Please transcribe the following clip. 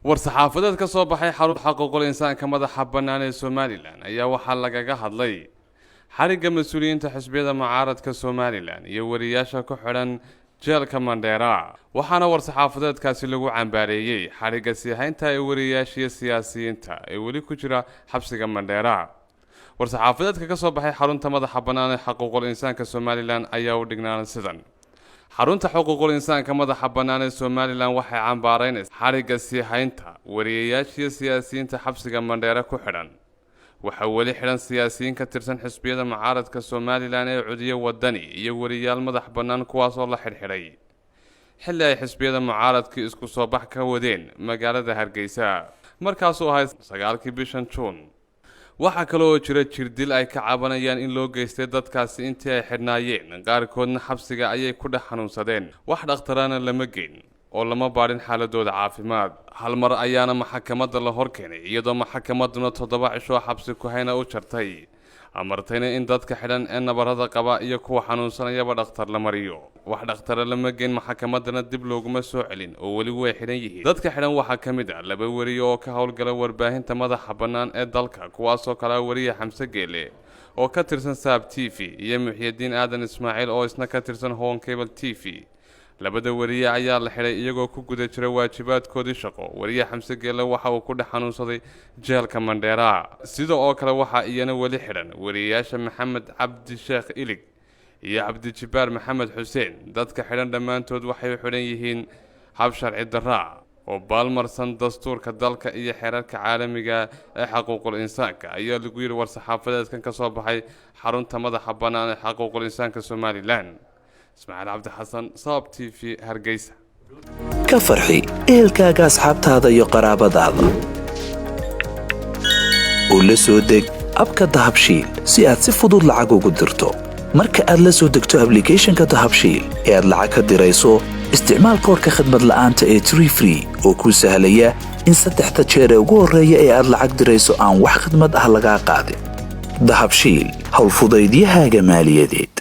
war-saxaafadeed ka soo baxay xarun xuquuqul insaanka madaxa bannaan ee Somaliland ayaa waxaa lagaga hadlay xariga mas'uuliyiinta xisbiyada mucaaradka Somaliland iyo wariyaasha ku xidhan jeelka Mandera waxaana war-saxaafadeedkaasi lagu cambaareeyay xariga siihaynta ee wariyaasha siyaasiyiinta ee wali ku jira xabsiga Mandera war-saxaafadeedka ka soo baxay xarunta madaxa bannaan ee xuquuqul insaanka Somaliland ayaa u dhignaan sidan xarunta xuquuqul insaanka madaxa bannaan ee Somaliland waxay cambaaraynaysaa xariga siihaynta wariyaasha siyaasiyiinta xabsiga Mandera ku xidhan waxa wali xidhan siyaasiyiin ka tirsan xisbiyada mucaaradka Somaliland ee cudiyo wadani iyo wariyaal madax bannaan kuwaas oo la xirxiray xilli ay xisbiyada mucaaradka isku soo bax ka wadeen magaalada Hargeysa markaas oo ahayd 9 bishan June waxa kale oo jira jirdil ay ka cabanayaan in loo geystay dadkaasi intii ay xidhnaayeen qaarkoodna xabsiga ayay ku dhex xanuunsadeen wax dhakhtarana lama geyn oo lama baarin xaaladooda caafimaad hal mar ayaana maxkamadda la hor keenay iyadoo maxkamadduna 7 cisho xabsi ku hayna u jartay amartayna in dadka xidhan ee nabarada qaba iyo kuwa xanuunsanayaba dhakhtar la mariyo wax dhakhtar lama geyn maxkamaddana dib looguma soo celin oo wali way xidhan yihiin dadka xidhan waxa kamid ah 2 wariyo oo ka howlgala warbaahinta madaxa bannaan ee dalka kuwaas oo kala wariya Xamse Geele oo ka tirsan Saab TV iyo Muxyidiin Aadan Ismaaciil oo isna ka tirsan Home Cable TV labada wariye ayaa la xiray iyagoo ku guda jira waajibaadkoodii shaqo wariye Xamse Geele waxa uu ku dhex xanuunsaday jeelka Mandera sidoo oo kale waxa iyana wali xidhan wariyaasha Maxamed Cabdi Sheekh Ilig iyo Cabdi Jibaar Maxamed Xuseen dadka xidhan dhamaantood waxay xidhan yihiin hab sharci darro oo baalmarsan dastuurka dalka iyo xeerarka caalamiga ee xuquuqul insaanka ayaa lagu yiri war-saxaafadeedkan ka soo baxay xarunta madaxa bannaan ee xuquuqul insaanka Somaliland اسماعيل عبد الحسن صاب تي في هرقيسة كفرحي إهلكاga asxaabtaada iyo qaraabadaada oo la soo deg abka dahabshiil si aad si fudud lacag ugu dirto marka aad la soo degto application-ka dahabshiil ee aad lacag ka dirayso isticmaal koodka khidmad la'aanta ee Tree oo ku sahlaya in 3 jeer ugu horeeya ee aad lacag dirayso aan wax khidmad ah laga qaadin dahabshiil hawl fudaydiyahaaga maaliyadeed